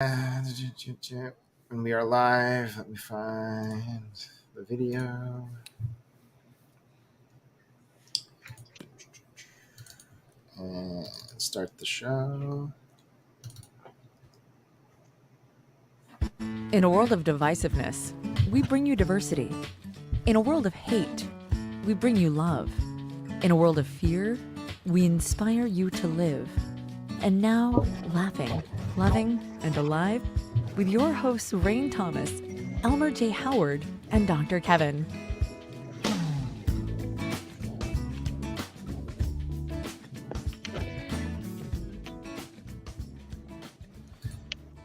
When we are live, let me find the video. And start the show. In a world of divisiveness, we bring you diversity. In a world of hate, we bring you love. In a world of fear, we inspire you to live. And now, laughing, loving, and alive with your hosts Rain Thomas, Elmer J. Howard, and Dr. Kevin.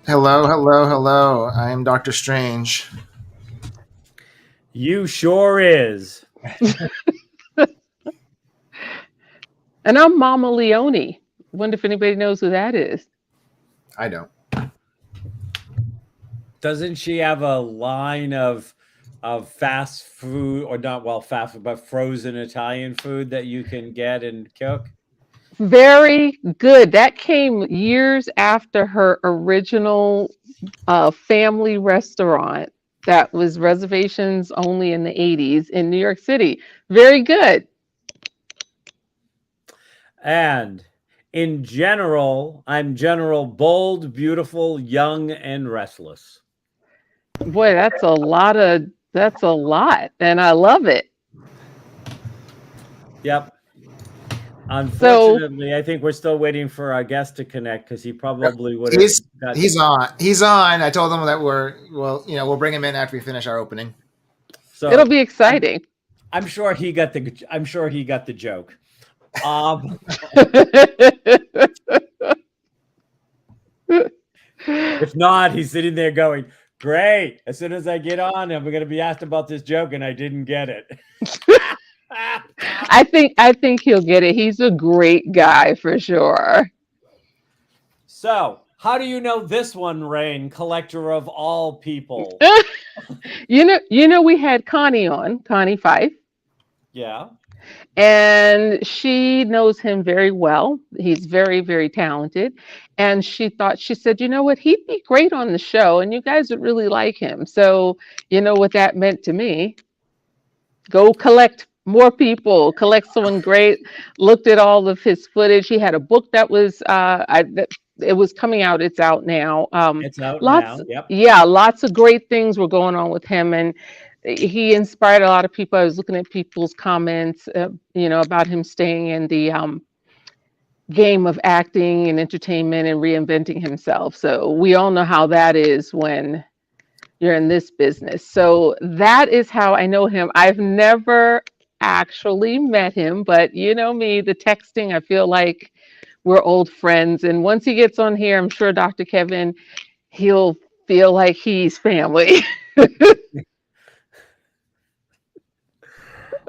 Hello. I am Dr. Strange. You sure is. And I'm Mama Leone. Wonder if anybody knows who that is. I don't. Doesn't she have a line of fast food, or not fast food, but frozen Italian food that you can get and cook? Very good. That came years after her original family restaurant that was reservations only in the 80s in New York City. Very good. And in general, I'm General Bold, Beautiful, Young, and Restless. Boy, that's a lot, and I love it. Yep. Unfortunately, I think we're still waiting for our guest to connect because he probably would have. He's on. I told him that we'll bring him in after we finish our opening. So it'll be exciting. I'm sure he got the joke. If not, he's sitting there going, "Great! As soon as I get on, I'm going to be asked about this joke, and I didn't get it." I think he'll get it. He's a great guy for sure. So, how do you know this one, Rain, collector of all people? You know, we had Connie Fife. Yeah. And she knows him very well. He's very, very talented. And she said, you know what, he'd be great on the show and you guys would really like him. So, you know what that meant to me? Go collect more people, collect someone great. Looked at all of his footage. He had a book that was, it was coming out. It's out now. It's out now. Yep. Yeah, lots of great things were going on with him. And he inspired a lot of people. I was looking at people's comments, about him staying in the game of acting and entertainment and reinventing himself. So we all know how that is when you're in this business. So that is how I know him. I've never actually met him, but you know me, the texting, I feel like we're old friends. And once he gets on here, I'm sure Dr. Kevin, he'll feel like he's family.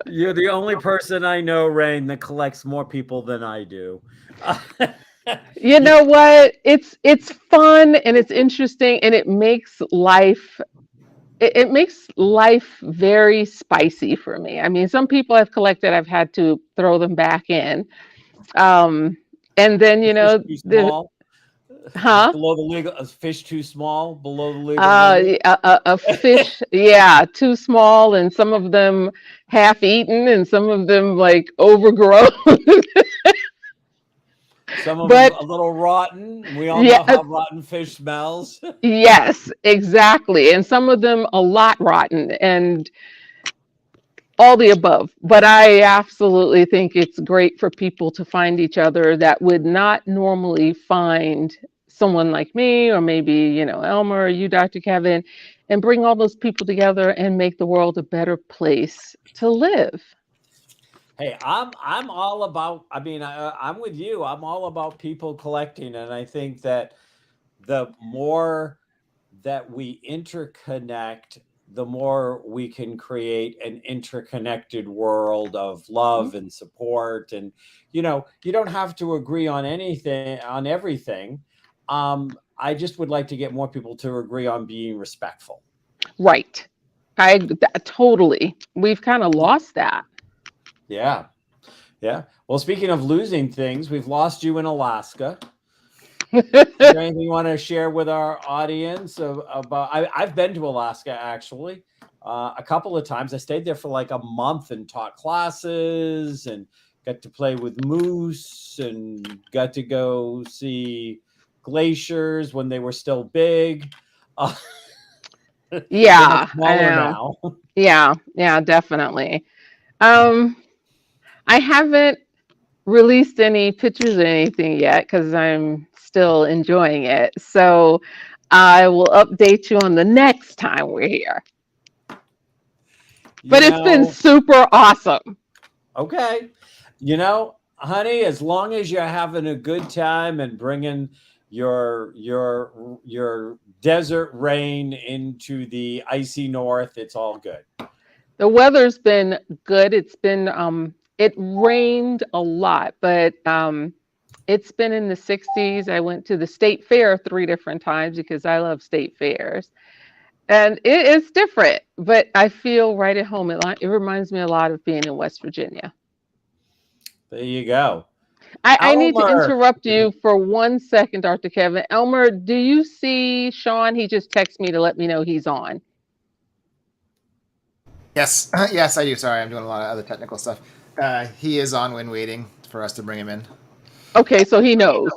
You're the only person I know, Rain, that collects more people than I do. You know what? It's fun and it's interesting and it makes life very spicy for me. I mean, some people I've collected, I've had to throw them back in. And then, below the legal, a fish too small, below the legal. A fish, yeah, too small, and some of them half eaten, and some of them like overgrown. Some of them a little rotten. We all know how rotten fish smells. Yes, exactly, and some of them a lot rotten, and all the above. But I absolutely think it's great for people to find each other that would not normally find someone like me, or maybe, Elmer or you, Dr. Kevin, and bring all those people together and make the world a better place to live. Hey, I'm all about, I'm with you. I'm all about people collecting. And I think that the more that we interconnect, the more we can create an interconnected world of love and support. And, you don't have to agree on everything. I just would like to get more people to agree on being respectful. Right. Totally. We've kind of lost that. Yeah. Well, speaking of losing things, we've lost you in Alaska. Is there anything you want to share with our audience about? I've been to Alaska actually a couple of times. I stayed there for like a month and taught classes and got to play with moose and got to go see glaciers when they were still big. Yeah, I Smaller know. now. Yeah, definitely. Um, I haven't released any pictures or anything yet because I'm still enjoying it. So I will update you on the next time we're here. You But it's been know, super awesome. okay. Honey, as long as you're having a good time and bringing your desert rain into the icy north, it's all good. The weather's been good. It rained a lot, but it's been in the 60s. I went to the state fair 3 different times because I love state fairs. And it's different, but I feel right at home. It reminds me a lot of being in West Virginia. There you go. I need to Elmer. interrupt you for 1 second, Dr. Kevin. Elmer, do you see Sean? He just texted me to let me know he's on. Yes, yes, I do. Sorry, I'm doing a lot of other technical stuff. He is on when waiting for us to bring him in. Okay, so he knows.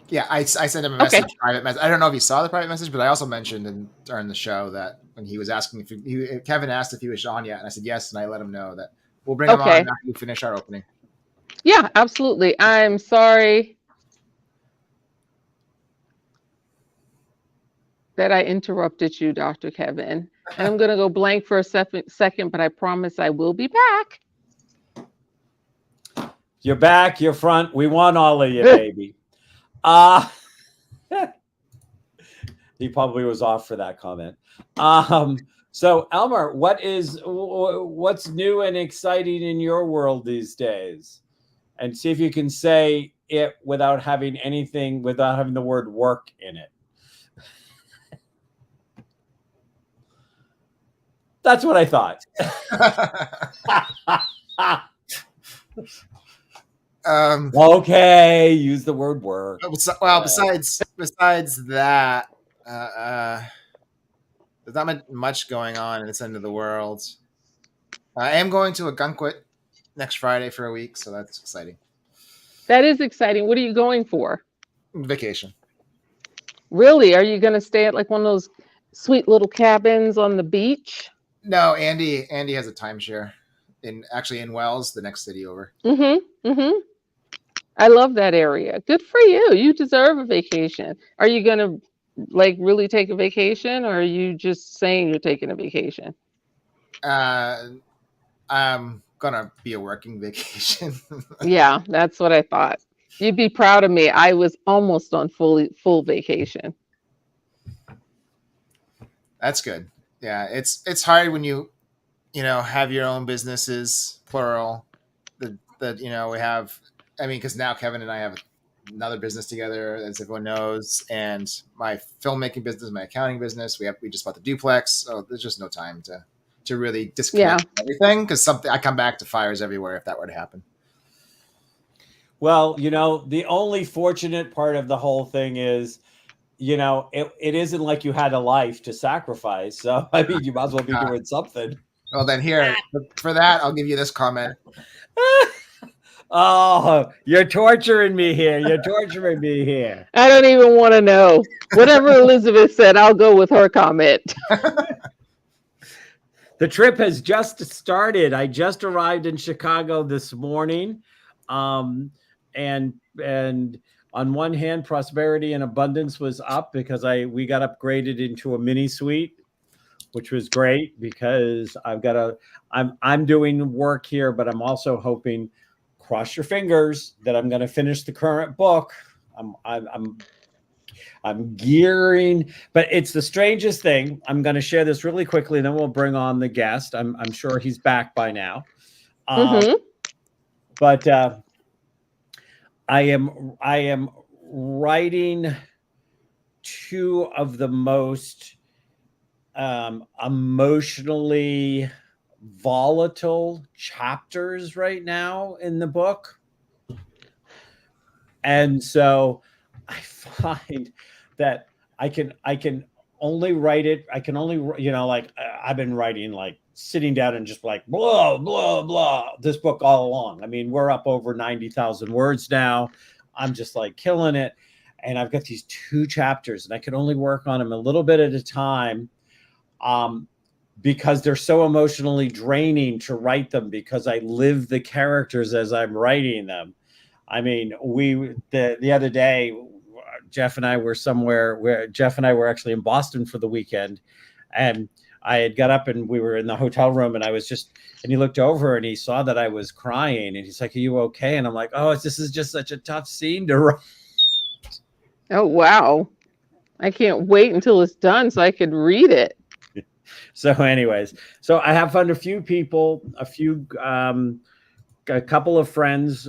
Yeah, I sent him a Okay. message, private message. I don't know if he saw the private message, but I also mentioned during the show that when he was asking if Kevin asked if he was on yet, and I said yes, and I let him know that we'll bring him on Okay. after we finish our opening. Yeah, absolutely. I'm sorry that I interrupted you, Dr. Kevin. And I'm going to go blank for a second, but I promise I will be back. You're back, you're front. We want all of you, baby. He probably was off for that comment. So Elmer, what's new and exciting in your world these days? And see if you can say it without having the word work in it. That's what I thought. Okay, use the word work. Well, besides that, there's not much going on in this end of the world. I am going to a gunquit next Friday for a week, so that's exciting. That is exciting. What are you going for? Vacation. Really? Are you going to stay at like one of those sweet little cabins on the beach? No, Andy has a timeshare in Wells, the next city over. I love that area. Good for you. You deserve a vacation. Are you going to like really take a vacation, or are you just saying you're taking a vacation? I'm gonna be a working vacation. Yeah, that's what I thought. You'd be proud of me. I was almost on full vacation. That's good. Yeah, it's hard when you have your own businesses, plural. That we have. I mean, because now Kevin and I have another business together, as everyone knows, and my filmmaking business, my accounting business. We just bought the duplex, so there's just no time to really disconnect from everything, because I come back to fires everywhere if that were to happen. Well, the only fortunate part of the whole thing is, it isn't like you had a life to sacrifice. So, I mean, you might as well be doing something. Well, then here, for that, I'll give you this comment. Oh, you're torturing me here. You're torturing me here. I don't even want to know. Whatever Elizabeth said, I'll go with her comment. The trip has just started. I just arrived in Chicago this morning. And on one hand, prosperity and abundance was up because we got upgraded into a mini suite, which was great because I'm doing work here, but I'm also hoping, cross your fingers, that I'm going to finish the current book. I'm gearing, but it's the strangest thing. I'm going to share this really quickly, and then we'll bring on the guest. I'm sure he's back by now. But I am writing two of the most emotionally volatile chapters right now in the book. And so I find that I can only write it. I can only, like I've been writing, like sitting down and just like blah, blah, blah, this book all along. I mean, we're up over 90,000 words now. I'm just like killing it. And I've got these 2 chapters and I can only work on them a little bit at a time. Because they're so emotionally draining to write them, because I live the characters as I'm writing them. I mean, the other day, Jeff and I were somewhere where Jeff and I were actually in Boston for the weekend, and I had got up and we were in the hotel room, and and he looked over and he saw that I was crying, and he's like, "Are you okay?" And I'm like, "Oh, this is just such a tough scene to write." Oh, wow. I can't wait until it's done so I could read it. So anyways, so I have found a few people, a couple of friends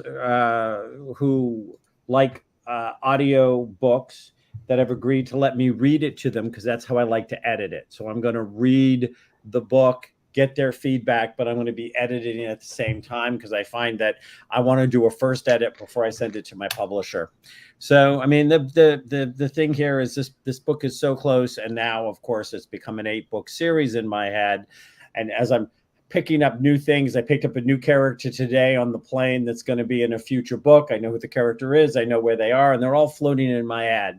who like audio books that have agreed to let me read it to them, because that's how I like to edit it. So I'm going to read the book, get their feedback, but I'm going to be editing it at the same time, because I find that I want to do a first edit before I send it to my publisher. So, I mean, the thing here is this book is so close, and now, of course, it's become an 8-book series in my head. And as I'm picking up new things, I picked up a new character today on the plane that's going to be in a future book. I know who the character is, I know where they are, and they're all floating in my head.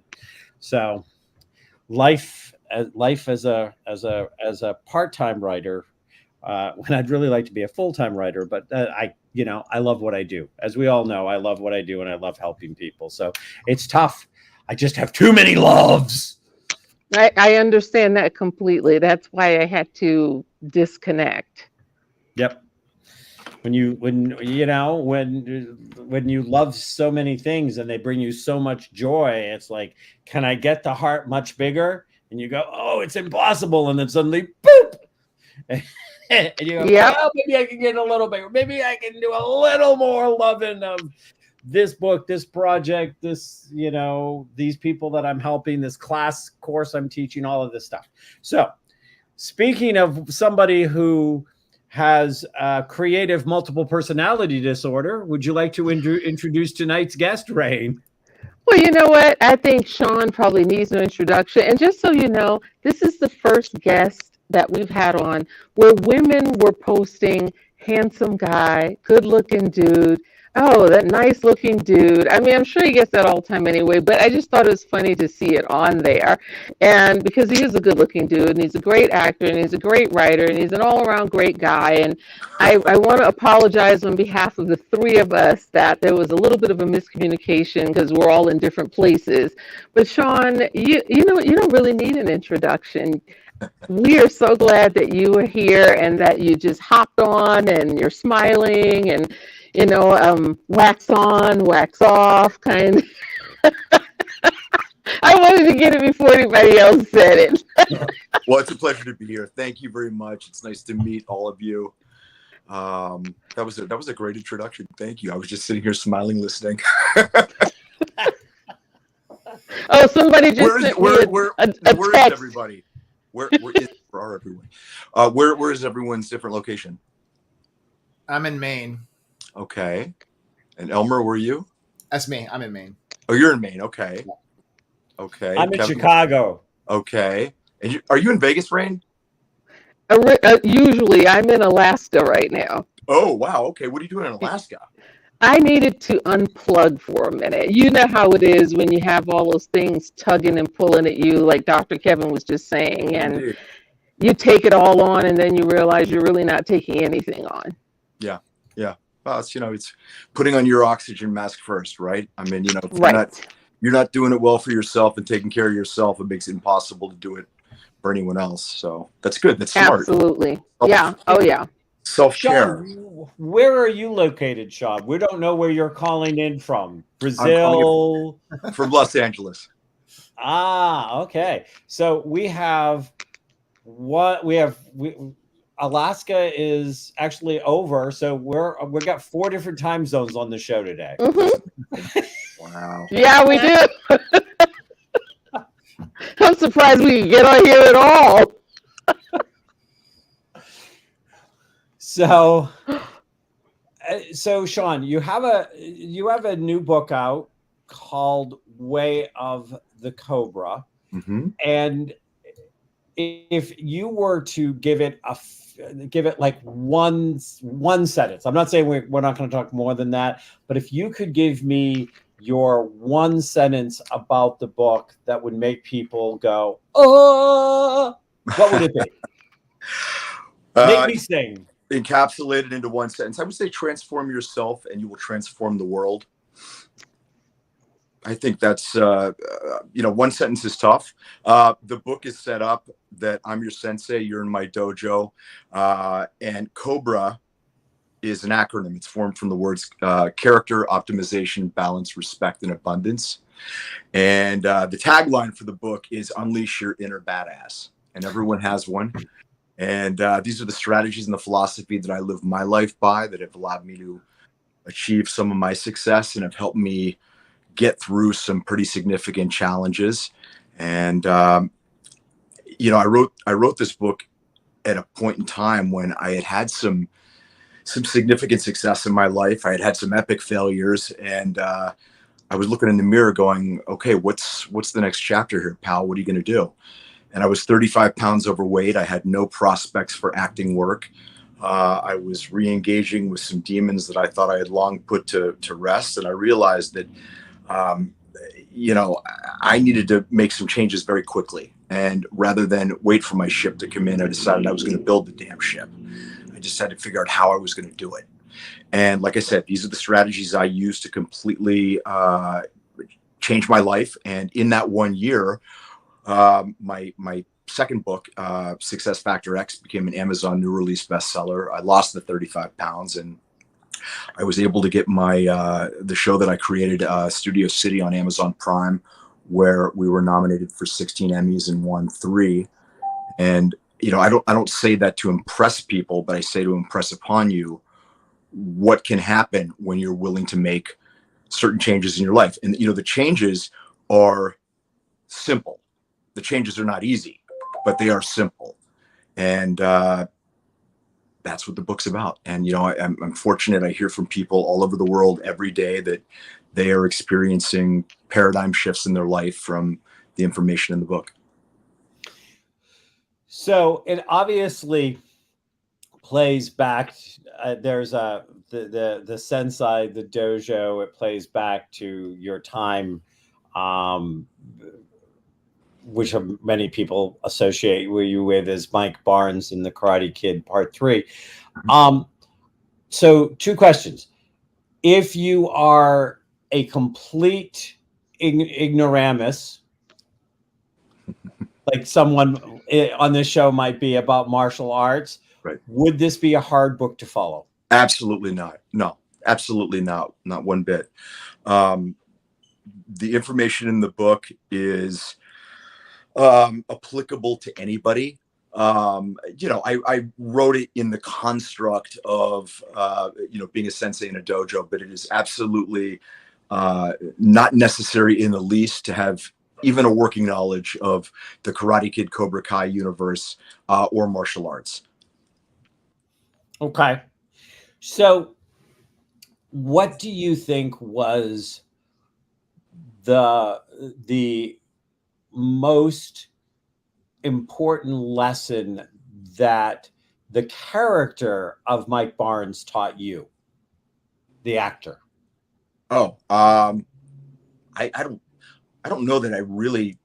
So, life as a part-time writer, when I'd really like to be a full-time writer, but I love what I do. As we all know, I love what I do, and I love helping people. So it's tough. I just have too many loves. I understand that completely. That's why I had to disconnect. Yep. When you love so many things and they bring you so much joy, it's like, can I get the heart much bigger? And you go, oh, it's impossible. And then suddenly, boop. And you go, well, maybe I can get a little bigger. Maybe I can do a little more loving of this book, this project, this, these people that I'm helping, this course I'm teaching, all of this stuff. So speaking of somebody who has creative multiple personality disorder, would you like to introduce tonight's guest, Rain? Well, you know what? I think Sean probably needs no introduction. And just so you know, this is the first guest that we've had on where women were posting handsome guy, good looking dude. Oh, that nice looking dude. I mean, I'm sure he gets that all the time anyway, but I just thought it was funny to see it on there. And because he is a good looking dude, and he's a great actor, and he's a great writer, and he's an all around great guy. And I want to apologize on behalf of the 3 of us that there was a little bit of a miscommunication because we're all in different places. But Sean, you don't really need an introduction. We are so glad that you are here and that you just hopped on and you're smiling and, wax on, wax off kind of. I wanted to get it before anybody else said it. Well, it's a pleasure to be here. Thank you very much. It's nice to meet all of you. That was a great introduction. Thank you. I was just sitting here smiling, listening. Oh, somebody just sent me a where text. Is everybody? Where are everyone? Where is everyone's different location? I'm in Maine. Okay. And Elmer, where are you? That's me. I'm in Maine. Oh, you're in Maine. Okay. Okay. I'm in Chicago. Okay. And are you in Vegas, Rain? Usually, I'm in Alaska right now. Oh, wow. Okay. What are you doing in Alaska? I needed to unplug for a minute. You know how it is when you have all those things tugging and pulling at you, like Dr. Kevin was just saying, and Indeed. You take it all on, and then you realize you're really not taking anything on. Yeah. Yeah. Well, it's putting on your oxygen mask first, right? I mean, if Right. you're not doing it well for yourself and taking care of yourself, it makes it impossible to do it for anyone else. So that's good. That's smart. Absolutely. Yeah. Oh, yeah. Self-care. Sean, where are you located, Sean? We don't know where you're calling in from. Brazil? From Los Angeles. Ah, okay. So we have Alaska is actually over. So we've got 4 different time zones on the show today. Mm-hmm. Wow. Yeah, we do. I'm surprised we can get on here at all. So Sean, you have a new book out. called Way of the Cobra. Mm-hmm. And if you were to give it like one sentence, I'm not saying we're not going to talk more than that, but if you could give me your one sentence about the book that would make people go, oh, what would it be? Make me sing. Encapsulated into one sentence, I would say transform yourself and you will transform the world. I think that's, one sentence is tough. The book is set up that I'm your sensei, you're in my dojo. And COBRA is an acronym. It's formed from the words character, optimization, balance, respect, and abundance. And the tagline for the book is unleash your inner badass. And everyone has one. And these are the strategies and the philosophy that I live my life by that have allowed me to achieve some of my success and have helped me get through some pretty significant challenges. And, I wrote this book at a point in time when I had some significant success in my life. I had some epic failures, and I was looking in the mirror going, okay, what's the next chapter here, pal? What are you going to do? And I was 35 pounds overweight. I had no prospects for acting work. I was re-engaging with some demons that I thought I had long put to rest. And I realized that, I needed to make some changes very quickly. And rather than wait for my ship to come in, I decided I was going to build the damn ship. I just had to figure out how I was going to do it. And like I said, these are the strategies I used to completely change my life. And in that 1 year, my second book, Success Factor X, became an Amazon new release bestseller. I lost the 35 pounds, and I was able to get the show that I created, Studio City, on Amazon Prime, where we were nominated for 16 Emmys and won 3. And I don't say that to impress people, but I say to impress upon you what can happen when you're willing to make certain changes in your life. And the changes are simple. The changes are not easy, but they are simple. And that's what the book's about. And, I'm fortunate. I hear from people all over the world every day that they are experiencing paradigm shifts in their life from the information in the book. So it obviously plays back. There's the sensei, the dojo. It plays back to your time, which many people associate you with as Mike Barnes in The Karate Kid Part 3. So 2 questions. If you are a complete ignoramus, like someone on this show might be about martial arts, right, would this be a hard book to follow? Absolutely not. No, absolutely not. Not one bit. The information in the book is applicable to anybody. I wrote it in the construct of, being a sensei in a dojo, but it is absolutely not necessary in the least to have even a working knowledge of the Karate Kid Cobra Kai universe or martial arts. Okay. So what do you think was the most important lesson that the character of Mike Barnes taught you, the actor? I don't know that I really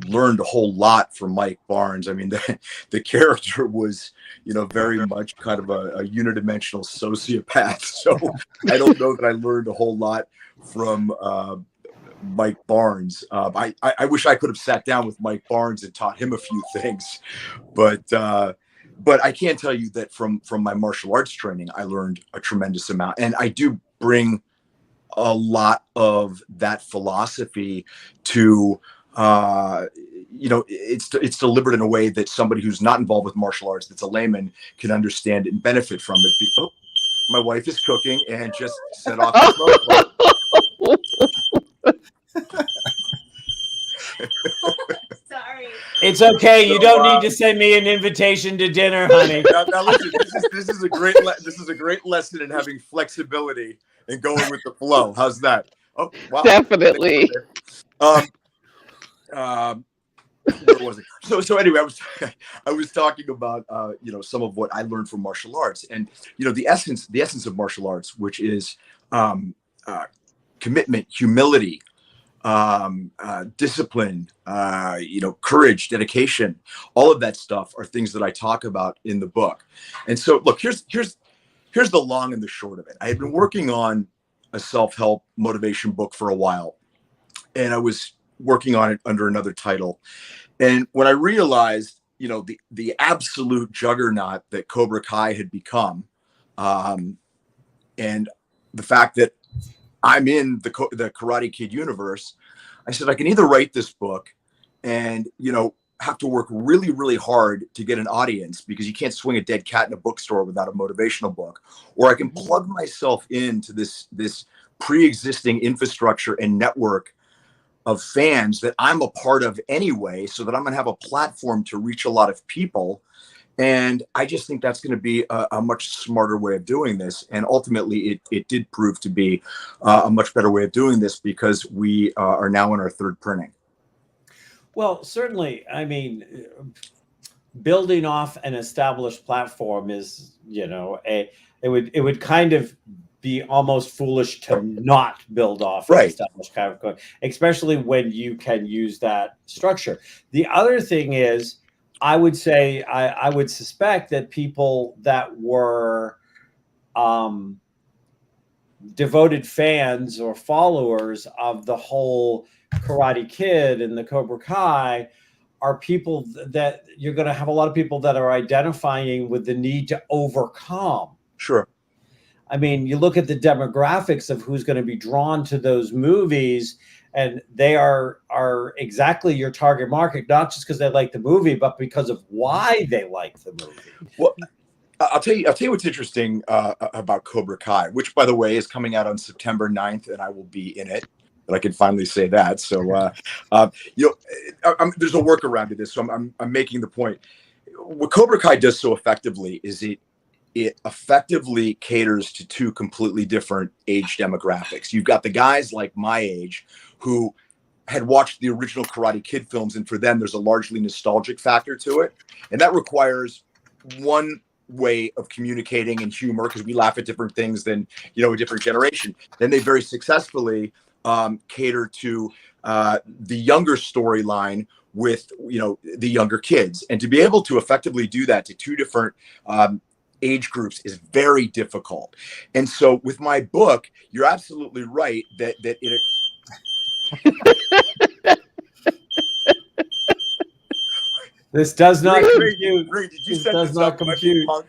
learned a whole lot from Mike Barnes. I mean, the character was, very much kind of a unidimensional sociopath. So I don't know that I learned a whole lot from Mike Barnes. I wish I could have sat down with Mike Barnes and taught him a few things, but I can tell you that from my martial arts training, I learned a tremendous amount, and I do bring a lot of that philosophy to it's delivered in a way that somebody who's not involved with martial arts, that's a layman, can understand and benefit from it. Oh, my wife is cooking and just set off the Sorry. It's okay. You don't need to send me an invitation to dinner, honey. Now listen, this is a great lesson in having flexibility and going with the flow. How's that? Oh, wow. Definitely. Um, where was it? So anyway, I was talking about some of what I learned from martial arts, and the essence of martial arts, which is commitment, humility, discipline, courage, dedication. All of that stuff are things that I talk about in the book. And so, look, here's the long and the short of it. I had been working on a self-help motivation book for a while, and I was working on it under another title. And when I realized, the absolute juggernaut that Cobra Kai had become, and the fact that I'm in the Karate Kid universe, I said I can either write this book and have to work really, really hard to get an audience, because you can't swing a dead cat in a bookstore without a motivational book, or I can plug myself into this pre-existing infrastructure and network of fans that I'm a part of anyway, so that I'm going to have a platform to reach a lot of people. And I just think that's going to be a much smarter way of doing this. And ultimately, it did prove to be a much better way of doing this, because we are now in our third printing. Well, certainly. I mean, building off an established platform is, it would kind of be almost foolish to not build off an established kind of, especially when you can use that structure. The other thing is, I would say, I would suspect that people that were devoted fans or followers of the whole Karate Kid and the Cobra Kai are people that you're going to have a lot of people that are identifying with the need to overcome. Sure. I mean, you look at the demographics of who's going to be drawn to those movies, and they are exactly your target market, not just because they like the movie, but because of why they like the movie. Well, I'll tell you what's interesting about Cobra Kai, which, by the way, is coming out on September 9th, and I will be in it. But I can finally say that. So, there's a workaround to this. So I'm making the point. What Cobra Kai does so effectively is it effectively caters to two completely different age demographics. You've got the guys like my age who had watched the original Karate Kid films, and for them, there's a largely nostalgic factor to it. And that requires one way of communicating and humor, because we laugh at different things than, a different generation. Then they very successfully cater to the younger storyline with, the younger kids. And to be able to effectively do that to two different age groups is very difficult. And so with my book, you're absolutely right that it This does not compute. Ray, did you this set does this not up? compute. I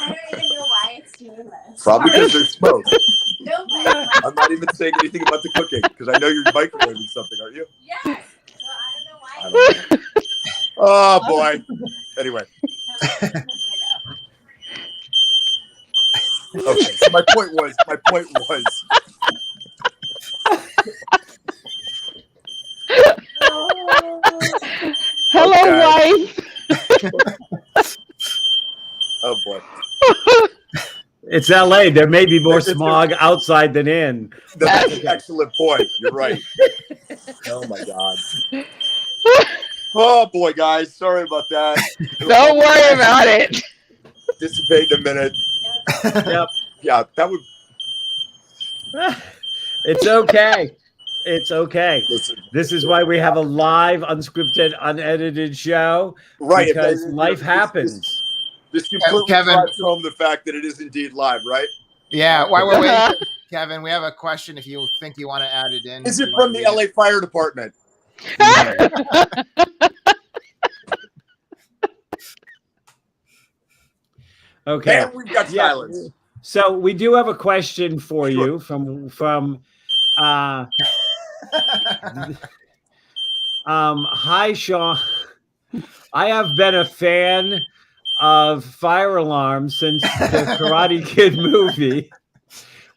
don't even know why it's doing this. Probably because there's smoke. No, but I'm not even saying anything about the cooking, because I know you're microwaving something, aren't you? yes. So I don't know why. Oh boy. Anyway. Okay. So my point was. Hello, wife. Oh boy. It's LA. There may be more smog outside than in. That's an excellent point. You're right. Oh my God. Oh boy, guys. Sorry about that. Don't worry about it. Dissipate in a minute. Yep. Yeah, that would. It's okay. It's okay. Listen, This is why we have a live, unscripted, unedited show. right, Because life happens. This completely Kevin. drives home the fact that it is indeed live, right? Yeah, while we're waiting, Kevin, we have a question. If you think you want to add it in, Is it from the LA Fire Department? Okay. And we've got silence. So we do have a question for you from hi Sean. I have been a fan of fire alarms since the Karate Kid movie.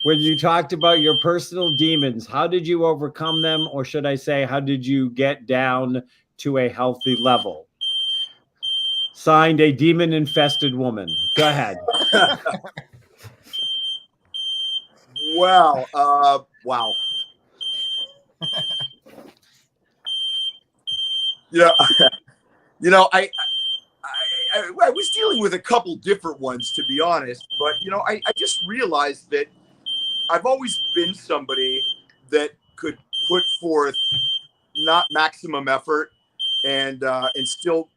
When you talked about your personal demons, how did you overcome them? Or should I say, how did you get down to a healthy level? Signed, a demon-infested woman. Go ahead. Wow. Wow. Yeah. I was dealing with a couple different ones, to be honest, but I just realized that I've always been somebody that could put forth not maximum effort and still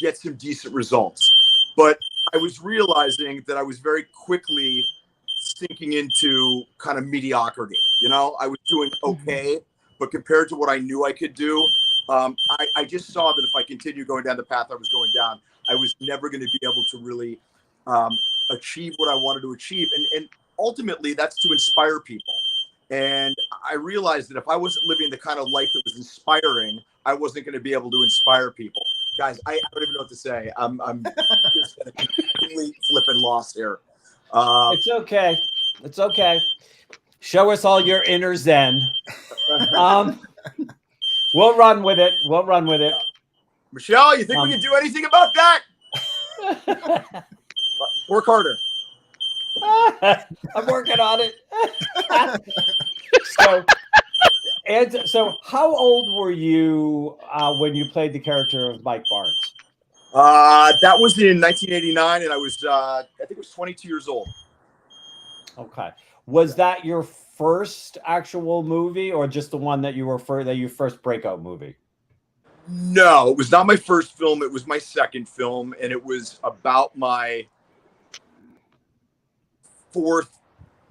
get some decent results. But I was realizing that I was very quickly sinking into kind of mediocrity. I was doing okay, but compared to what I knew I could do, I just saw that if I continued going down the path I was going down, I was never going to be able to really achieve what I wanted to achieve. And ultimately, that's to inspire people. And I realized that if I wasn't living the kind of life that was inspiring, I wasn't going to be able to inspire people. Guys, I don't even know what to say. I'm just at a complete flipping loss here. It's okay. It's okay. Show us all your inner Zen. We'll run with it. We'll run with it. Michelle, you think we can do anything about that? Work harder. I'm working on it. So how old were you when you played the character of Mike Barnes? That was in 1989, and I think it was 22 years old. Okay. Was that your first actual movie, or just the one that your first breakout movie? No, it was not my first film. It was my second film, and it was about my fourth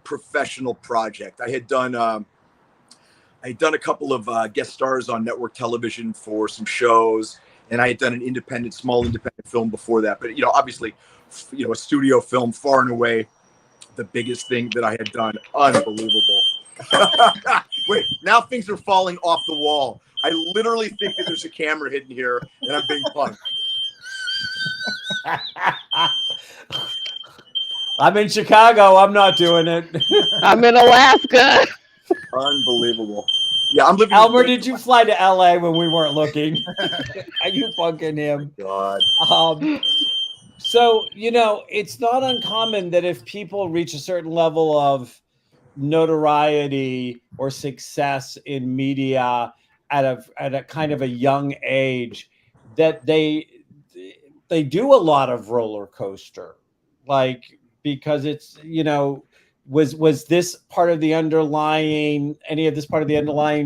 professional project. I had done a couple of guest stars on network television for some shows, and I had done an small independent film before that. But obviously, a studio film, far and away the biggest thing that I had done. Unbelievable. Wait, now things are falling off the wall. I literally think that there's a camera hidden here, and I'm being punked. I'm in Chicago. I'm not doing it. I'm in Alaska. Unbelievable. Yeah, I'm living. Albert, did you fly to LA when we weren't looking? Are you punking him? God. So, it's not uncommon that if people reach a certain level of notoriety or success in media at a kind of a young age, that they do a lot of roller coaster, because it's, was this part of the underlying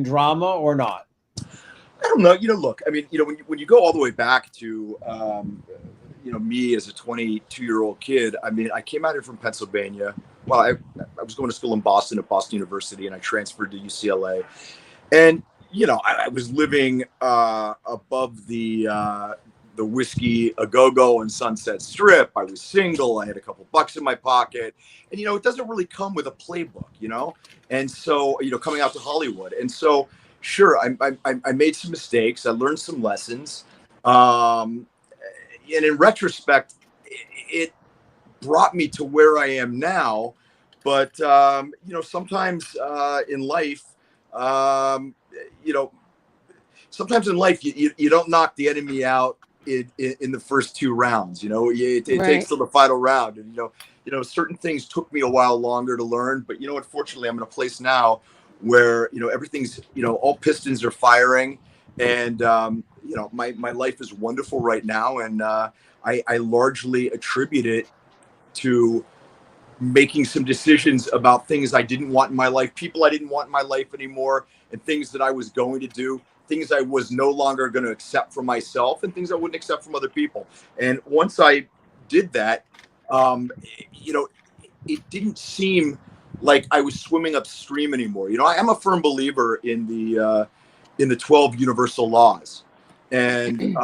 drama or not? I don't know. Look, I mean, when you go all the way back to, me as a 22-year-old kid, I mean, I came out here from Pennsylvania. Well, I was going to school in Boston at Boston University, and I transferred to UCLA. And, I was living above the Whiskey A Go-Go and Sunset Strip. I was single. I had a couple bucks in my pocket. And, it doesn't really come with a playbook, And so, coming out to Hollywood. And so, sure, I made some mistakes. I learned some lessons. And in retrospect, it brought me to where I am now. But, sometimes in life, sometimes in life, you don't knock the enemy out in the first two rounds. It Right. takes till the final round. And, certain things took me a while longer to learn. But, unfortunately, I'm in a place now where, everything's, all pistons are firing. And, my life is wonderful right now. And I largely attribute it to making some decisions about things I didn't want in my life, people I didn't want in my life anymore, and things that I was going to do, things I was no longer going to accept from myself, and things I wouldn't accept from other people. And once I did that, it didn't seem like I was swimming upstream anymore. I am a firm believer in the 12 universal laws. And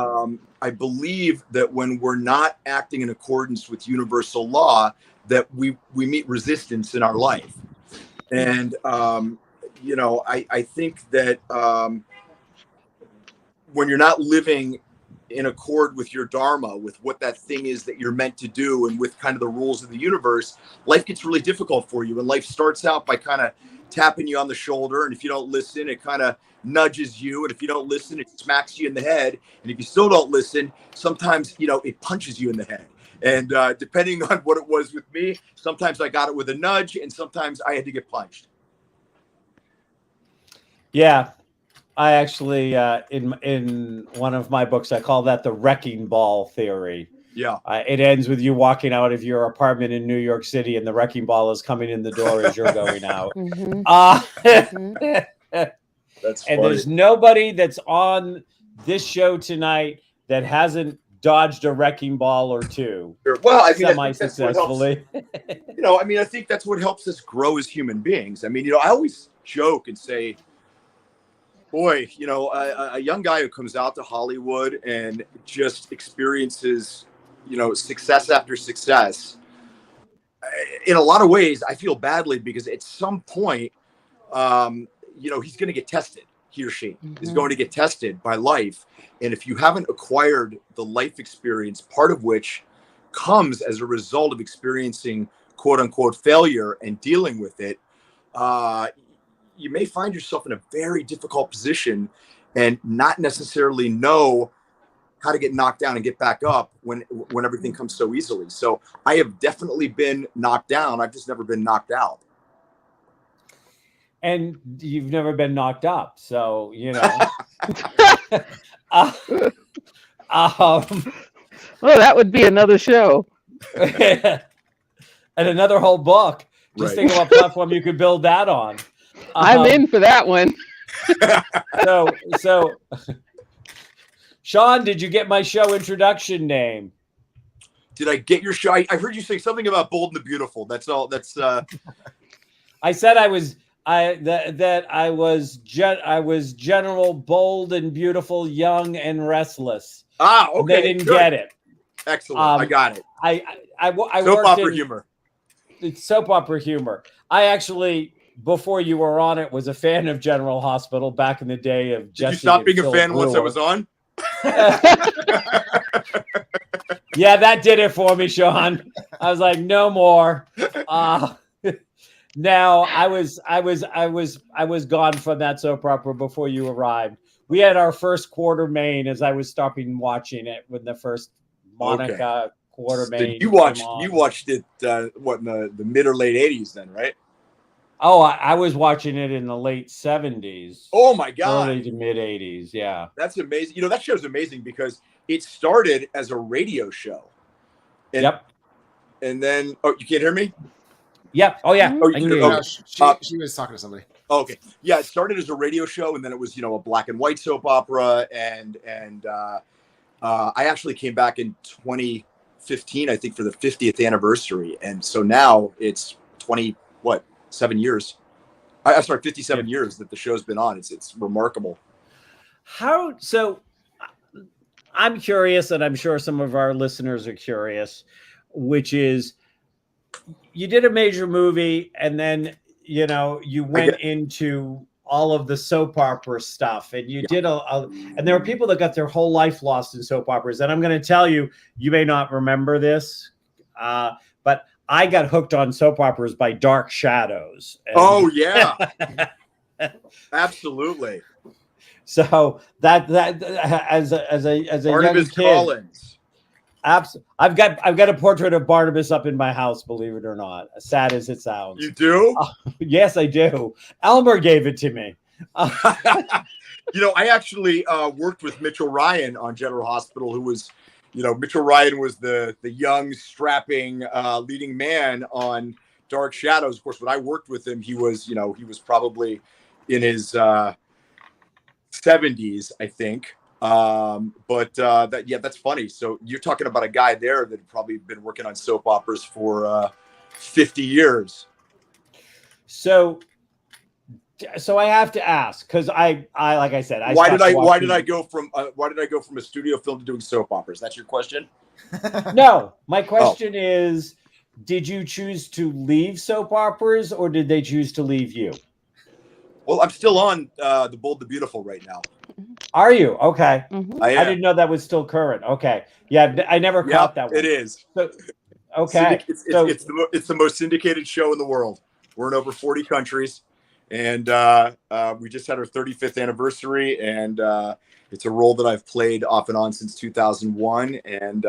I believe that when we're not acting in accordance with universal law, that we meet resistance in our life. And, I think that when you're not living in accord with your dharma, with what that thing is that you're meant to do, and with kind of the rules of the universe, life gets really difficult for you. And life starts out by kind of tapping you on the shoulder. And if you don't listen, it kind of nudges you. And if you don't listen, it smacks you in the head. And if you still don't listen, sometimes, it punches you in the head. And depending on what it was with me, sometimes I got it with a nudge, and sometimes I had to get punched. Yeah, I actually in one of my books I call that the wrecking ball theory. Yeah. It ends with you walking out of your apartment in New York City, and the wrecking ball is coming in the door as you're going out. Mhm. That's And funny. there's nobody that's on this show tonight that hasn't dodged a wrecking ball or two. Well, I mean, semi-successfully. I think that's what helps us grow as human beings. I mean, I always joke and say, boy, a young guy who comes out to Hollywood and just experiences, success after success. In a lot of ways, I feel badly because at some point, he's going to get tested. He or she is going to get tested by life. And if you haven't acquired the life experience, part of which comes as a result of experiencing quote unquote failure and dealing with it, you may find yourself in a very difficult position and not necessarily know how to get knocked down and get back up when everything comes so easily. So I have definitely been knocked down. I've just never been knocked out. And you've never been knocked up. So, Well, that would be another show. And another whole book. Just think of what platform you could build that on. I'm in for that one. So, Sean, did you get my show introduction name? Did I get your show? I heard you say something about Bold and the Beautiful. That's all. That's. I said I was General Bold and Beautiful, Young and Restless. Okay. They didn't get it. Excellent. I got it. I soap opera humor. It's soap opera humor. I actually, before you were on it, was a fan of General Hospital back in the day of Jesse. Did you stop being Phil a fan Brewer. once I was on? Yeah, that did it for me, Sean. I was like, no more. Now I was gone from that soap opera before you arrived. We had our first Quartermain as I was stopping watching it when the first Monica Quartermain. So you watched it what in the mid or late 80s then, right? Oh, I was watching it in the late 70s. Oh my God. Early to mid 80s, yeah. That's amazing. That show's amazing because it started as a radio show. Yep. And then you can't hear me? Yep. Oh yeah. Oh, I can hear No, you. she was talking to somebody. Okay. Yeah, it started as a radio show, and then it was, a black and white soap opera, and I actually came back in 2015, I think, for the 50th anniversary, and so now it's 7 years. 57 years that the show's been on. It's remarkable. So I'm curious, and I'm sure some of our listeners are curious, which is you did a major movie, and then you went into all of the soap opera stuff, and you did and there are people that got their whole life lost in soap operas. And I'm going to tell you, you may not remember this, but I got hooked on soap operas by Dark Shadows. Oh yeah, absolutely. So that as a young kid, Collins. I've got a portrait of Barnabas up in my house, believe it or not, as sad as it sounds. You do? Yes, I do. Elmer gave it to me. I actually worked with Mitchell Ryan on General Hospital, who was, Mitchell Ryan was the young, strapping leading man on Dark Shadows. Of course, when I worked with him, he was probably in his 70s, I think. That's funny. So you're talking about a guy there that had probably been working on soap operas for 50 years. So I have to ask, because I like I said, why did I go from a studio film to doing soap operas? That's your question? No, my question is, did you choose to leave soap operas, or did they choose to leave you? Well, I'm still on The Bold, the Beautiful right now. Are you? Okay. Mhm. I didn't know that was still current. Okay. Yeah, I never caught that one. It is. So, okay. It's the most syndicated show in the world. We're in over 40 countries, and we just had our 35th anniversary, and it's a role that I've played off and on since 2001, and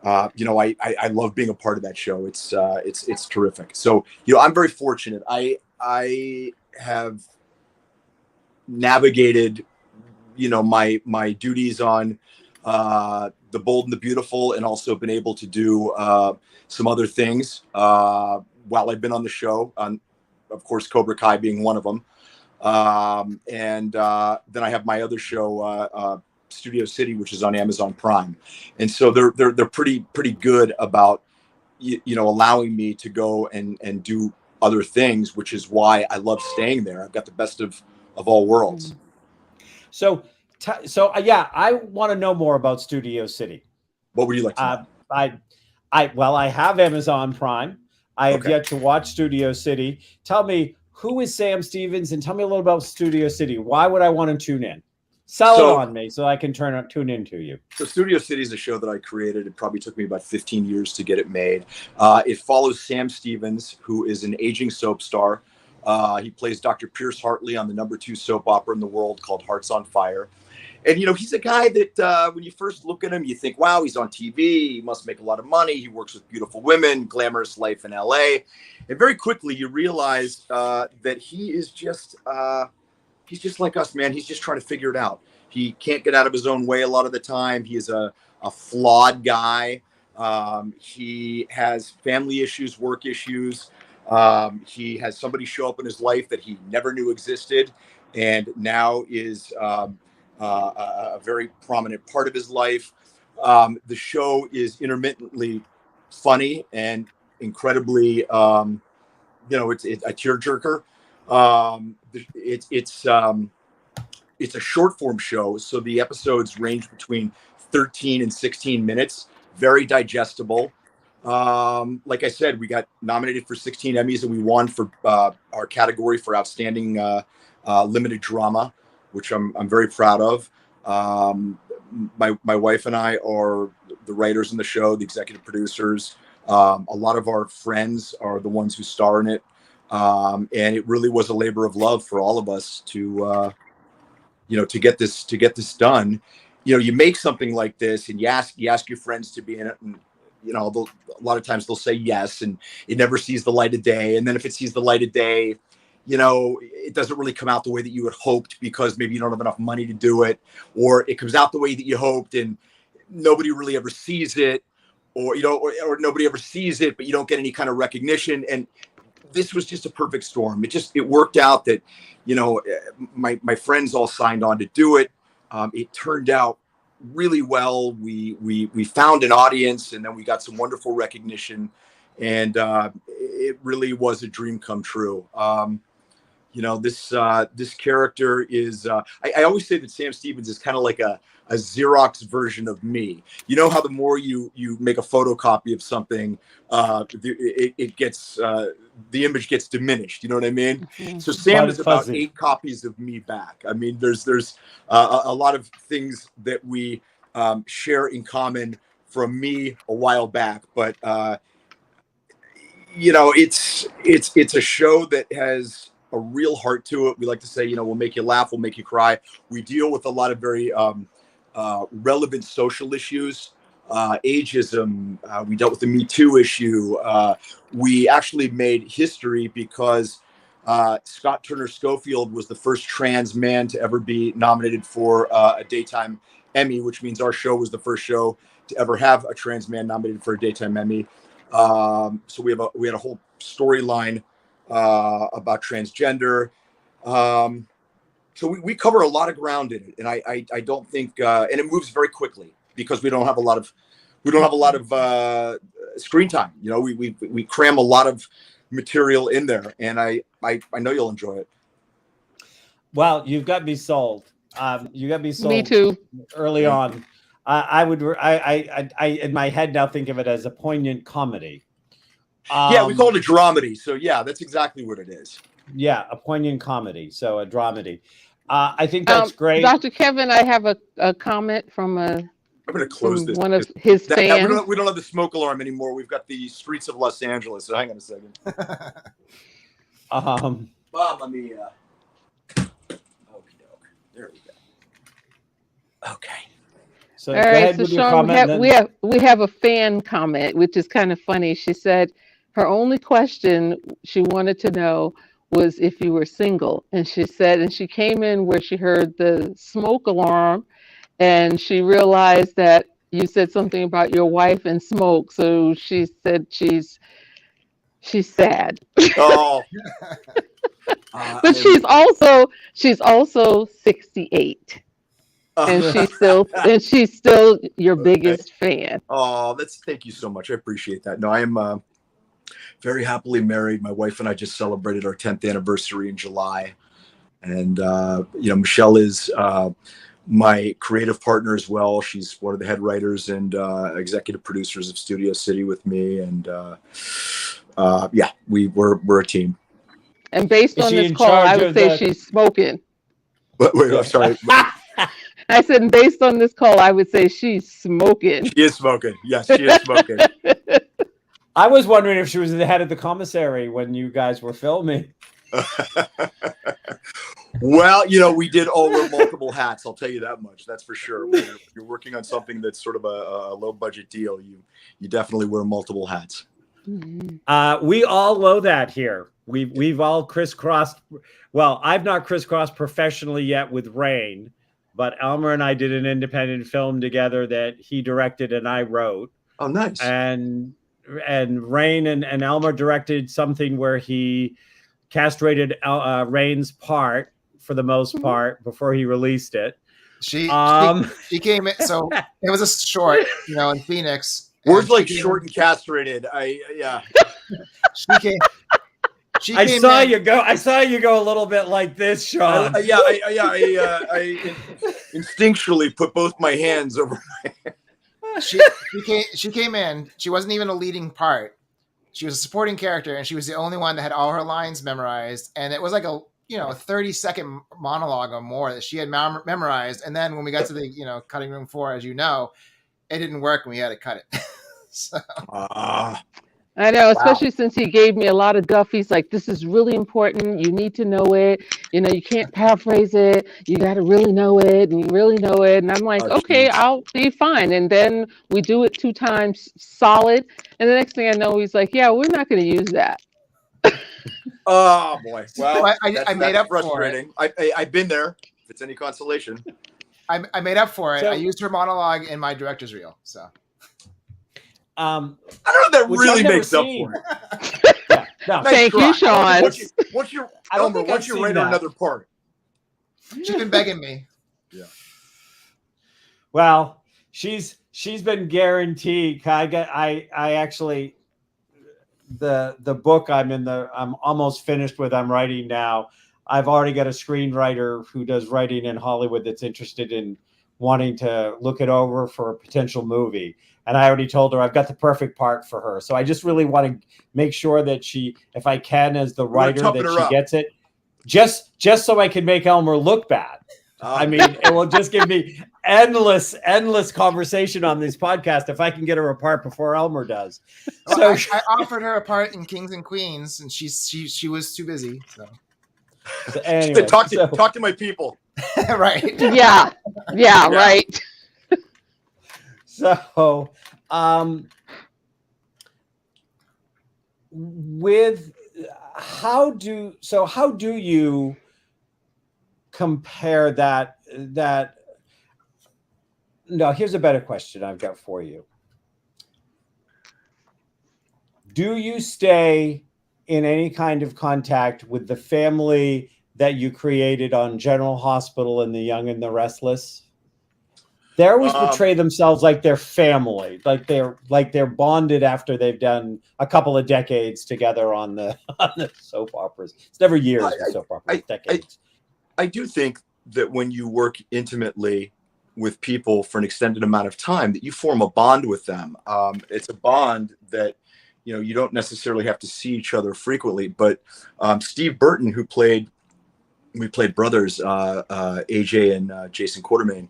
I love being a part of that show. It's terrific. So, I'm very fortunate. I have navigated, my duties on The Bold and the Beautiful, and also been able to do some other things while I've been on the show. Of course, Cobra Kai being one of them. And then I have my other show, Studio City, which is on Amazon Prime. And so they're pretty good about, allowing me to go and do other things, which is why I love staying there. I've got the best of all worlds. So yeah, I want to know more about Studio City. What would you like to know? I have Amazon Prime. I have Okay. yet to watch Studio City. Tell me, who is Sam Stevens, and tell me a little about Studio City. Why would I want to tune in? Sell it on me so I can tune into you. So Studio City is a show that I created. It probably took me about 15 years to get it made. It follows Sam Stevens, who is an aging soap star. He plays Dr. Pierce Hartley on the #2 soap opera in the world called Hearts on Fire. And, he's a guy that when you first look at him, you think, wow, he's on TV. He must make a lot of money. He works with beautiful women, glamorous life in LA. And very quickly you realize that he is he's just like us, man. He's just trying to figure it out. He can't get out of his own way a lot of the time. He is a flawed guy. He has family issues, work issues. He has somebody show up in his life that he never knew existed, and now is a very prominent part of his life. The show is intermittently funny and incredibly, it's a tearjerker. It's a short form show, so the episodes range between 13 and 16 minutes. Very digestible. Like I said, we got nominated for 16 Emmys, and we won for our category for outstanding limited drama, which I'm very proud of. My wife and I are the writers in the show, the executive producers. A lot of our friends are the ones who star in it. And it really was a labor of love for all of us to get this done. You make something like this, and you ask your friends to be in it, and a lot of times they'll say yes, and it never sees the light of day. And then if it sees the light of day, it doesn't really come out the way that you had hoped, because maybe you don't have enough money to do it, or it comes out the way that you hoped and nobody really ever sees it, or nobody ever sees it, but you don't get any kind of recognition. And this was just a perfect storm. It worked out that, my friends all signed on to do it. It turned out really well. We found an audience, and then we got some wonderful recognition, and it really was a dream come true. This character is, I always say that Sam Stevens is kind of like a Xerox version of me. You know how the more you make a photocopy of something, it gets, the image gets diminished. You know what I mean? Mm-hmm. So Sam is about 8 copies of me back. I mean, there's a lot of things that we share in common from me a while back, but it's a show that has a real heart to it. We like to say, we'll make you laugh, we'll make you cry. We deal with a lot of very relevant social issues, ageism. We dealt with the Me Too issue. We actually made history because Scott Turner Schofield was the first trans man to ever be nominated for a daytime Emmy, which means our show was the first show to ever have a trans man nominated for a daytime Emmy. So we had a whole storyline about transgender. So we cover a lot of ground in it, and I don't think, and it moves very quickly because we don't have a lot of screen time. We cram a lot of material in there, and I know you'll enjoy it. Well, you've got me sold. You got me sold. Me too. Early on, I in my head now think of it as a poignant comedy. Yeah, we call it a dramedy. So yeah, that's exactly what it is. Yeah, a poignant comedy. So a dramedy. I think that's great. Dr. Kevin, I have a comment from I'm going to close this. One of his fans. We don't have the smoke alarm anymore. We've got the streets of Los Angeles. So hang on a second. Bob, let me. Okey-doke. There we go. Okay. So All go right, ahead so with your Sean, comment. we have a fan comment, which is kind of funny. She said her only question she wanted to know was if you were single, and she came in where she heard the smoke alarm, and she realized that you said something about your wife and smoke, so she said she's sad, Oh, but I'm, she's also 68. And she's still your okay. biggest fan. Oh, thank you so much. I appreciate that. No, I am very happily married. My wife and I just celebrated our 10th anniversary in July. And, Michelle is my creative partner as well. She's one of the head writers and executive producers of Studio City with me. And we're a team. And based Is on she this in call, I charge would of say the- she's smoking. Wait, I'm sorry. I said, based on this call, I would say she's smoking. She is smoking. Yes, she is smoking. I was wondering if she was the head of the commissary when you guys were filming. Well, we did all wear multiple hats. I'll tell you that much. That's for sure. When you're working on something that's sort of a low budget deal, you definitely wear multiple hats. We all know that here. We've all crisscrossed. Well, I've not crisscrossed professionally yet with Rain, but Elmer and I did an independent film together that he directed and I wrote. Oh, nice. And Rain and Elmer directed something where he castrated Rain's part for the most part before he released it. She she came in, so it was a short, in Phoenix. Words like short and castrated. She came. I saw you go a little bit like this, Sean. I instinctually put both my hands over my head. She came in. She wasn't even a leading part. She was a supporting character, and she was the only one that had all her lines memorized. And it was like a 30-second monologue or more that she had memorized. And then when we got to the cutting room floor, as you know, it didn't work, and we had to cut it. So. I know, especially since he gave me a lot of guff. He's like, this is really important. You need to know it. You can't paraphrase it. You got to really know it, and you really know it. And I'm like, okay, I'll be fine. And then we do it 2 times solid. And the next thing I know, he's like, yeah, we're not going to use that. Oh, boy. Well, I made up frustrating. for it. I've been there, if it's any consolation. I made up for it. So, I used her monologue in my director's reel. So. I don't know if that really makes up for it. Yeah, no. Thank you, Sean. Once you write another part. She's been begging me. Yeah. Well, she's been guaranteed. I actually the book I'm almost finished with. I'm writing now. I've already got a screenwriter who does writing in Hollywood that's interested in wanting to look it over for a potential movie. And I already told her I've got the perfect part for her. So I just really want to make sure that she, if I can, as the writer, that she gets it, just so I can make Elmer look bad. I mean, it will just give me endless conversation on this podcast if I can get her a part before Elmer does. Well, so I offered her a part in Kings and Queens, and she was too busy. So anyway, talk to my people. Right. Yeah, right. So, how do you compare that? No, here's a better question I've got for you. Do you stay in any kind of contact with the family that you created on General Hospital and The Young and the Restless? They always portray themselves like they're family, like they're bonded after they've done a couple of decades together on the soap operas. It's never years with soap operas, decades. I do think that when you work intimately with people for an extended amount of time, that you form a bond with them. It's a bond that you don't necessarily have to see each other frequently. But Steve Burton, we played brothers, AJ and Jason Quartermain.